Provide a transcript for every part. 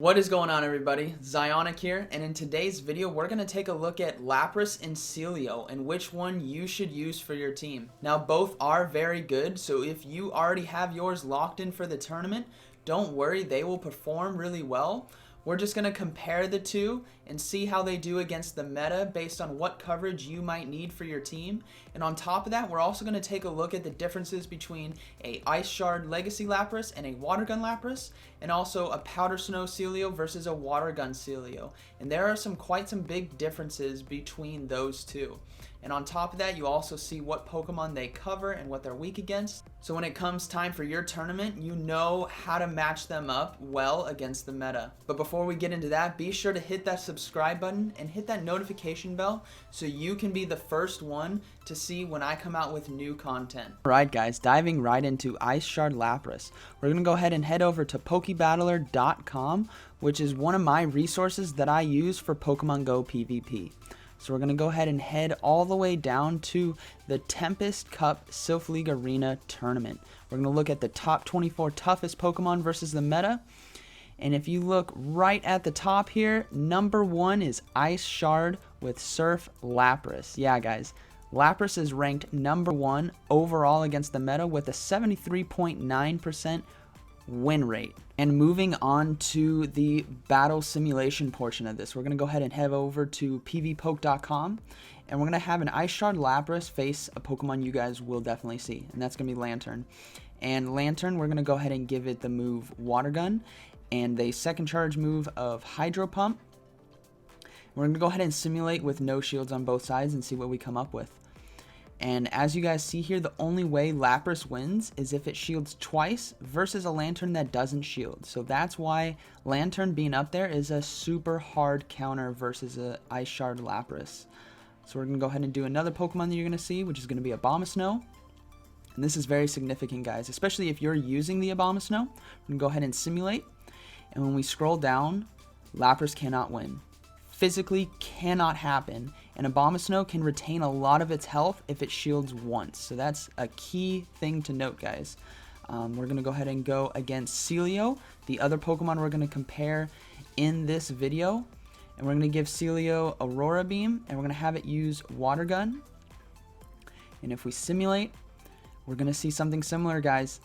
What is going on, everybody? Zyonik here, and in today's video we're going to take a look at Lapras and Sealeo and which one you should use for your team. Now both are very good, so if you already have yours locked in for the tournament, don't worry, they will perform really well. We're just going to compare the two and see how they do against the meta based on what coverage you might need for your team. And on top of that, we're also going to take a look at the differences between a Ice Shard Legacy Lapras and a Water Gun Lapras, and also a Powder Snow Sealeo versus a Water Gun Sealeo. And there are quite some big differences between those two. And on top of that, you also see what Pokemon they cover and what they're weak against. So when it comes time for your tournament, you know how to match them up well against the meta. But before we get into that, be sure to hit that subscribe button and hit that notification bell so you can be the first one to see when I come out with new content. Alright guys, diving right into Ice Shard Lapras. We're going to go ahead and head over to PokeBattler.com, which is one of my resources that I use for Pokemon Go PvP. So we're going to go ahead and head all the way down to the Tempest Cup Sylph League Arena Tournament. We're going to look at the top 24 toughest Pokemon versus the meta. And if you look right at the top here, number 1 is Ice Shard with Surf Lapras. Yeah, guys, Lapras is ranked number 1 overall against the meta with a 73.9% win rate. And moving on to the battle simulation portion of this, we're going to go ahead and head over to pvpoke.com, and we're going to have an Ice Shard Lapras face a Pokemon you guys will definitely see, and that's going to be Lantern. And Lantern, we're going to go ahead and give it the move Water Gun and the second charge move of Hydro Pump. We're going to go ahead and simulate with no shields on both sides and see what we come up with. And as you guys see here, the only way Lapras wins is if it shields twice versus a Lantern that doesn't shield. So that's why Lantern being up there is a super hard counter versus a Ice Shard Lapras. So we're going to go ahead and do another Pokemon that you're going to see, which is going to be Abomasnow. And this is very significant, guys, especially if you're using the Abomasnow. We're going to go ahead and simulate. And when we scroll down, Lapras cannot win. Physically cannot happen, and Abomasnow can retain a lot of its health if it shields once. So that's a key thing to note, guys. We're going to go ahead and go against Sealeo, the other Pokemon we're going to compare in this video. And we're going to give Sealeo Aurora Beam, and we're going to have it use Water Gun. And if we simulate, we're going to see something similar, guys.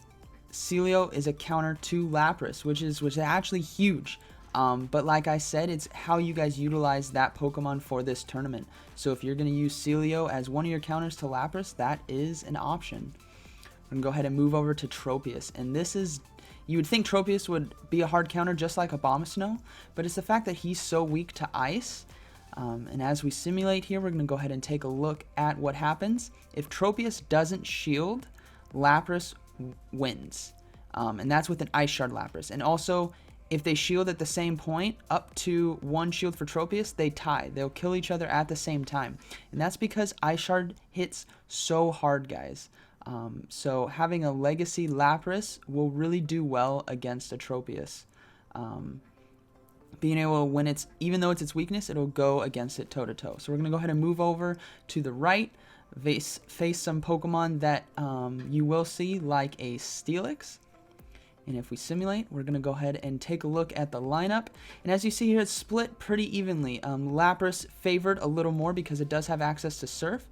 Sealeo is a counter to Lapras, which is actually huge. But like I said, it's how you guys utilize that Pokemon for this tournament. So if you're going to use Sealeo as one of your counters to Lapras, that is an option. We're going to go ahead and move over to Tropius. And this is, you would think Tropius would be a hard counter just like Abomasnow, but it's the fact that he's so weak to Ice. And as we simulate here, we're going to go ahead and take a look at what happens. If Tropius doesn't shield, Lapras wins. And that's with an Ice Shard Lapras. And also, if they shield at the same point, up to 1 shield for Tropius, they tie. They'll kill each other at the same time. And that's because Ice Shard hits so hard, guys. So having a Legacy Lapras will really do well against a Tropius. Being able, when it's, even though it's its weakness, it'll go against it toe-to-toe. So we're going to go ahead and move over to the right, face some Pokemon that you will see, like a Steelix. And if we simulate, we're going to go ahead and take a look at the lineup. And as you see here, it's split pretty evenly. Lapras favored a little more because it does have access to Surf,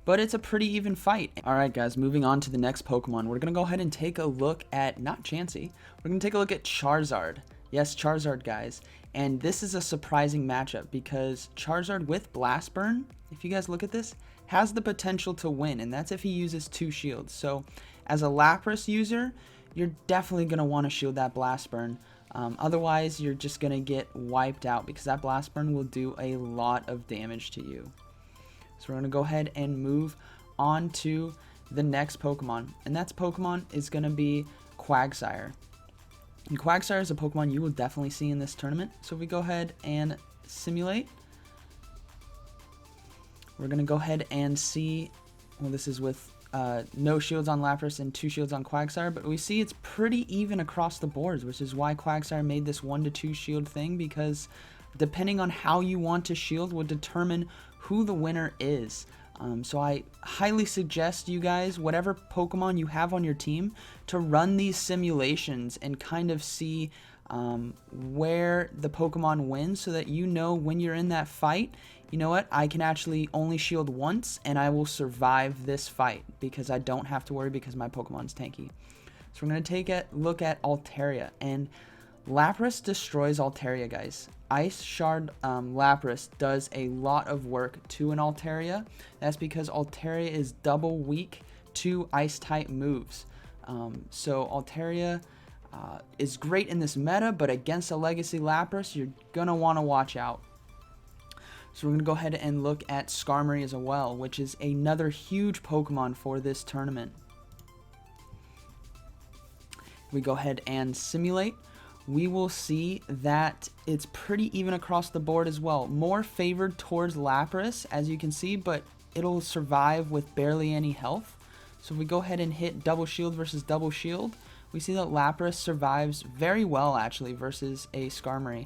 but it's a pretty even fight. Alright guys, moving on to the next Pokemon. We're going to go ahead and take a look at, not Chansey, we're going to take a look at Charizard. Yes, Charizard, guys. And this is a surprising matchup because Charizard with Blast Burn, if you guys look at this, has the potential to win, and that's if he uses 2 shields. So as a Lapras user, you're definitely going to want to shield that Blast Burn. Otherwise, you're just going to get wiped out because that Blast Burn will do a lot of damage to you. So we're going to go ahead and move on to the next Pokemon. And that Pokemon is going to be Quagsire. And Quagsire is a Pokemon you will definitely see in this tournament. So if we go ahead and simulate, we're going to go ahead and see, well, this is with no shields on Lapras and 2 shields on Quagsire, but we see it's pretty even across the boards, which is why Quagsire made this 1 to 2 shield thing, because depending on how you want to shield will determine who the winner is. So I highly suggest you guys, whatever Pokemon you have on your team, to run these simulations and kind of see where the Pokemon wins so that you know when you're in that fight, you know what, I can actually only shield once and I will survive this fight because I don't have to worry because my Pokemon's tanky. So we're going to take a look at Altaria, and Lapras destroys Altaria, guys. Ice Shard Lapras does a lot of work to an Altaria. That's because Altaria is double weak to Ice type moves. So Altaria is great in this meta, but against a Legacy Lapras, you're going to want to watch out. So we're going to go ahead and look at Skarmory as well, which is another huge Pokemon for this tournament. We go ahead and simulate. We will see that it's pretty even across the board as well. More favored towards Lapras, as you can see, but it'll survive with barely any health. So if we go ahead and hit double shield versus double shield, we see that Lapras survives very well actually versus a Skarmory.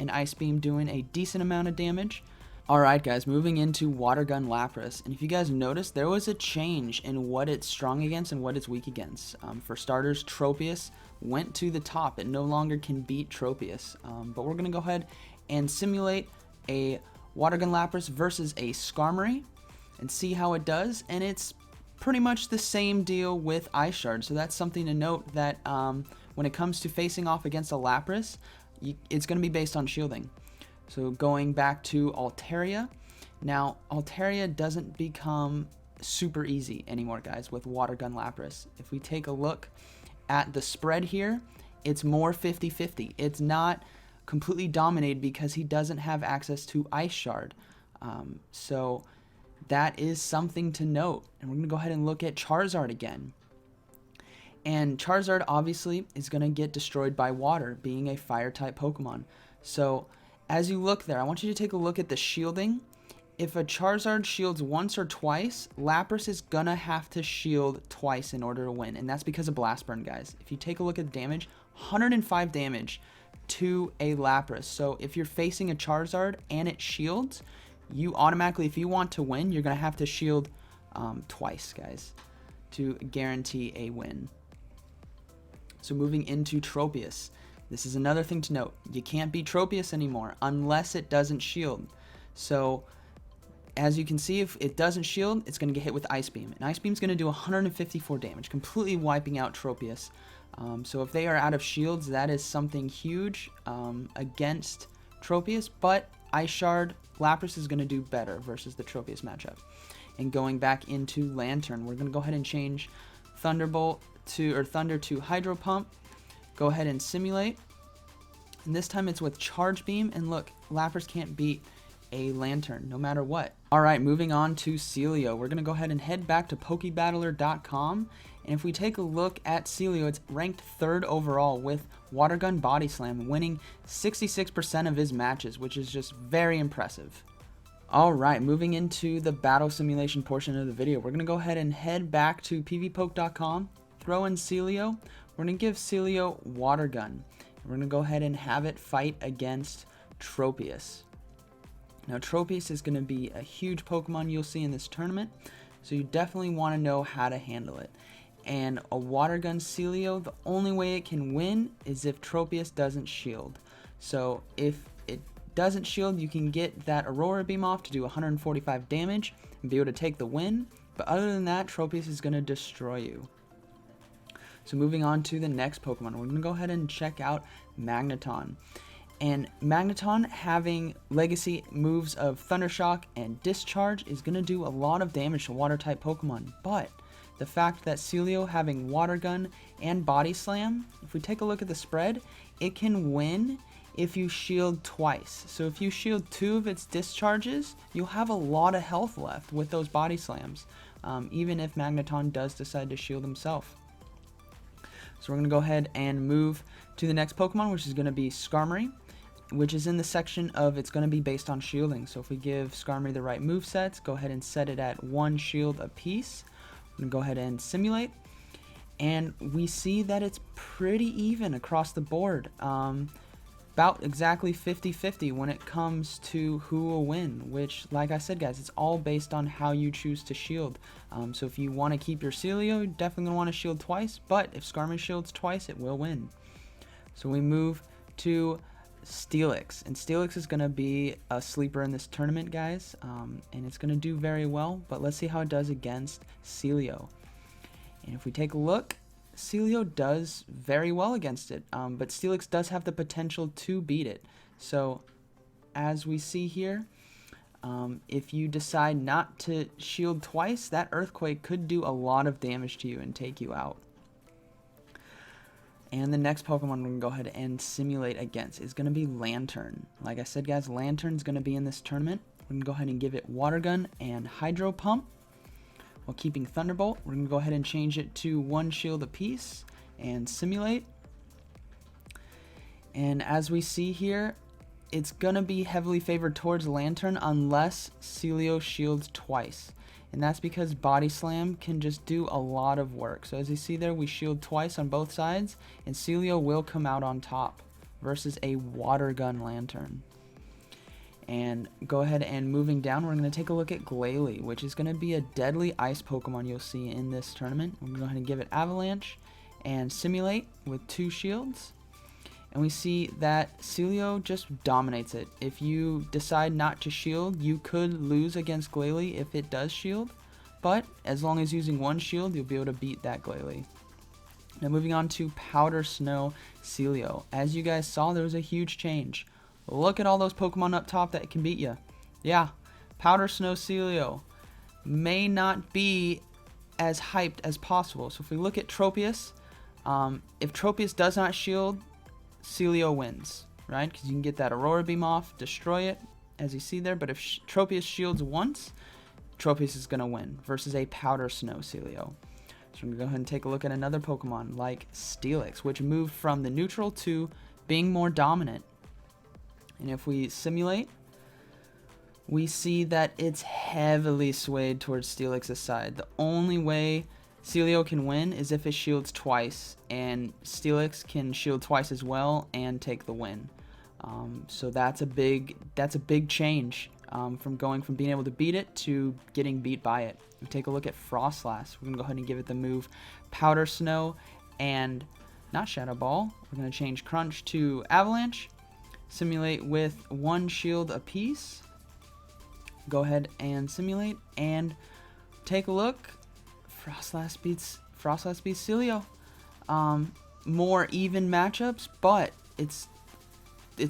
An Ice Beam doing a decent amount of damage. Alright guys, moving into Water Gun Lapras, and if you guys noticed, there was a change in what it's strong against and what it's weak against. For starters, Tropius went to the top. It no longer can beat Tropius, but we're going to go ahead and simulate a Water Gun Lapras versus a Skarmory and see how it does, and it's pretty much the same deal with Ice Shard, so that's something to note that when it comes to facing off against a Lapras, it's going to be based on shielding. So going back to Altaria, now Altaria doesn't become super easy anymore, guys, with Water Gun Lapras. If we take a look at the spread here, it's more 50-50. It's not completely dominated because he doesn't have access to Ice Shard. So that is something to note. And we're going to go ahead and look at Charizard again. And Charizard obviously is going to get destroyed by water, being a fire type Pokemon. So as you look there, I want you to take a look at the shielding. If a Charizard shields once or twice, Lapras is going to have to shield twice in order to win. And that's because of Blast Burn, guys. If you take a look at the damage, 105 damage to a Lapras. So if you're facing a Charizard and it shields, you automatically, if you want to win, you're going to have to shield twice, guys, to guarantee a win. So moving into Tropius. This is another thing to note. You can't beat Tropius anymore unless it doesn't shield. So as you can see, if it doesn't shield, it's going to get hit with Ice Beam. And Ice Beam is going to do 154 damage, completely wiping out Tropius. So if they are out of shields, that is something huge against Tropius. But Ice Shard Lapras is going to do better versus the Tropius matchup. And going back into Lantern, we're going to go ahead and change Thunderbolt to, or Thunder to Hydro Pump. Go ahead and simulate. And this time it's with Charge Beam. And look, Lapras can't beat a Lantern no matter what. Alright, moving on to Sealeo. We're going to go ahead and head back to Pokebattler.com. And if we take a look at Sealeo, it's ranked 3rd overall with Water Gun Body Slam, winning 66% of his matches, which is just very impressive. Alright, moving into the battle simulation portion of the video, we're going to go ahead and head back to PvPoke.com, throw in Sealeo. We're going to give Sealeo Water Gun. We're going to go ahead and have it fight against Tropius. Now, Tropius is going to be a huge Pokemon you'll see in this tournament, so you definitely want to know how to handle it. And a Water Gun Sealeo, the only way it can win is if Tropius doesn't shield. So if it doesn't shield, you can get that Aurora Beam off to do 145 damage and be able to take the win. But other than that, Tropius is going to destroy you. So moving on to the next Pokemon, we're going to go ahead and check out Magneton. And Magneton having legacy moves of Thunder Shock and Discharge is going to do a lot of damage to water type Pokemon. But the fact that Sealeo having Water Gun and Body Slam, if we take a look at the spread, it can win if you shield twice. So if you shield 2 of its discharges, you'll have a lot of health left with those Body Slams, even if Magneton does decide to shield himself. So we're going to go ahead and move to the next Pokemon, which is going to be Skarmory, which is in the section of it's going to be based on shielding. So if we give Skarmory the right movesets, go ahead and set it at 1 shield apiece. We're going to go ahead and simulate. And we see that it's pretty even across the board. About exactly 50-50 when it comes to who will win, which, like I said, guys, it's all based on how you choose to shield. So if you want to keep your Sealeo, you're definitely going to want to shield twice, but if Skarmory shields twice, it will win. So we move to Steelix, and Steelix is going to be a sleeper in this tournament, guys, and it's going to do very well, but let's see how it does against Sealeo. And if we take a look, Sealeo does very well against it, but Steelix does have the potential to beat it. So as we see here, if you decide not to shield twice, that Earthquake could do a lot of damage to you and take you out. And the next Pokemon we're going to go ahead and simulate against is going to be Lantern. Like I said, guys, Lantern's going to be in this tournament. We're going to go ahead and give it Water Gun and Hydro Pump. While keeping Thunderbolt, we're going to go ahead and change it to 1 shield apiece and simulate. And as we see here, it's going to be heavily favored towards Lantern unless Sealeo shields twice. And that's because Body Slam can just do a lot of work. So as you see there, we shield twice on both sides, and Sealeo will come out on top versus a Water Gun Lantern. And go ahead and moving down, we're going to take a look at Glalie, which is going to be a deadly ice Pokemon you'll see in this tournament. We're going to go ahead and give it Avalanche and simulate with 2 shields. And we see that Sealeo just dominates it. If you decide not to shield, you could lose against Glalie if it does shield. But as long as using 1 shield, you'll be able to beat that Glalie. Now moving on to Powder Snow Sealeo. As you guys saw, there was a huge change. Look at all those Pokemon up top that can beat you. Yeah, Powder Snow Sealeo may not be as hyped as possible. So if we look at Tropius, if Tropius does not shield, Sealeo wins, right? Because you can get that Aurora Beam off, destroy it, as you see there. But if Tropius shields once, Tropius is going to win versus a Powder Snow Sealeo. So we're going to go ahead and take a look at another Pokemon like Steelix, which moved from the neutral to being more dominant. And if we simulate, we see that it's heavily swayed towards Steelix's side. The only way Sealeo can win is if it shields twice, and Steelix can shield twice as well and take the win. So that's a big change from going from being able to beat it to getting beat by it. We take a look at Frostlass. We're gonna go ahead and give it the move Powder Snow and not Shadow Ball. We're gonna change Crunch to Avalanche. Simulate with 1 shield apiece. Go ahead and simulate and take a look. Frostlass beats Sealeo. More even matchups, but it's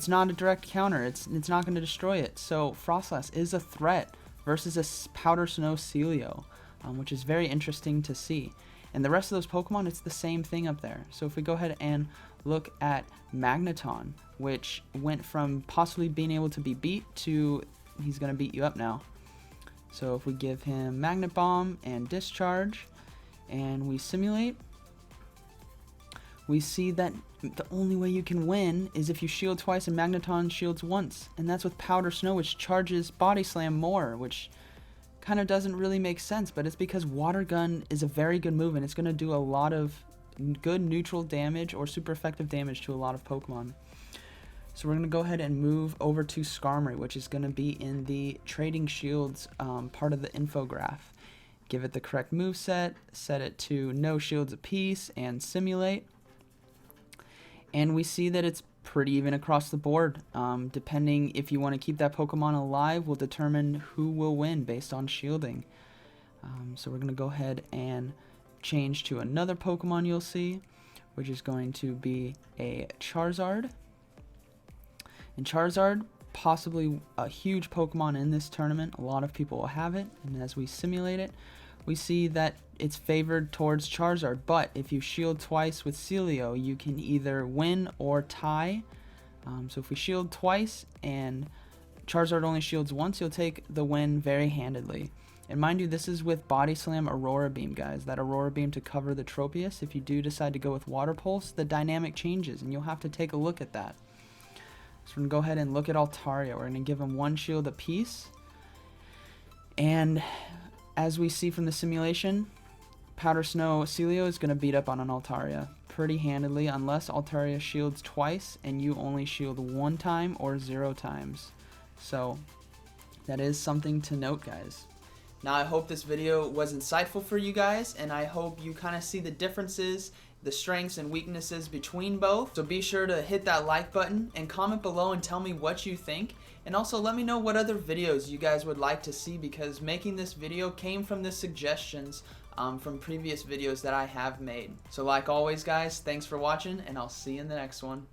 not a direct counter. It's not going to destroy it. So Frostlass is a threat versus a Powder Snow Sealeo, which is very interesting to see. And the rest of those Pokemon, it's the same thing up there. So if we go ahead and look at Magneton, which went from possibly being able to be beat to he's going to beat you up now. So if we give him Magnet Bomb and Discharge and we simulate, we see that the only way you can win is if you shield twice and Magneton shields once. And that's with Powder Snow, which charges Body Slam more, which kind of doesn't really make sense, but it's because Water Gun is a very good move and it's going to do a lot of good neutral damage or super effective damage to a lot of Pokemon. So we're going to go ahead and move over to Skarmory, which is going to be in the Trading Shields part of the infograph. Give it the correct moveset, set it to no shields apiece, and simulate. And we see that it's pretty even across the board. Depending if you want to keep that Pokemon alive will determine who will win based on shielding. So we're going to go ahead and change to another Pokemon you'll see, which is going to be a Charizard. And Charizard, possibly a huge Pokemon in this tournament. A lot of people will have it. And as we simulate it, we see that it's favored towards Charizard. But if you shield twice with Sealeo, you can either win or tie. So if we shield twice and Charizard only shields once, you'll take the win very handedly. And mind you, this is with Body Slam Aurora Beam, guys. That Aurora Beam to cover the Tropius. If you do decide to go with Water Pulse, the dynamic changes, and you'll have to take a look at that. So we're going to go ahead and look at Altaria. We're going to give him 1 shield apiece. And as we see from the simulation, Powder Snow Sealeo is going to beat up on an Altaria pretty handedly unless Altaria shields twice and you only shield 1 time or 0 times. So that is something to note, guys. Now I hope this video was insightful for you guys, and I hope you kind of see the differences the strengths and weaknesses between both. So be sure to hit that like button and comment below and tell me what you think. And also let me know what other videos you guys would like to see, because making this video came from the suggestions from previous videos that I have made. So like always guys, thanks for watching, and I'll see you in the next one.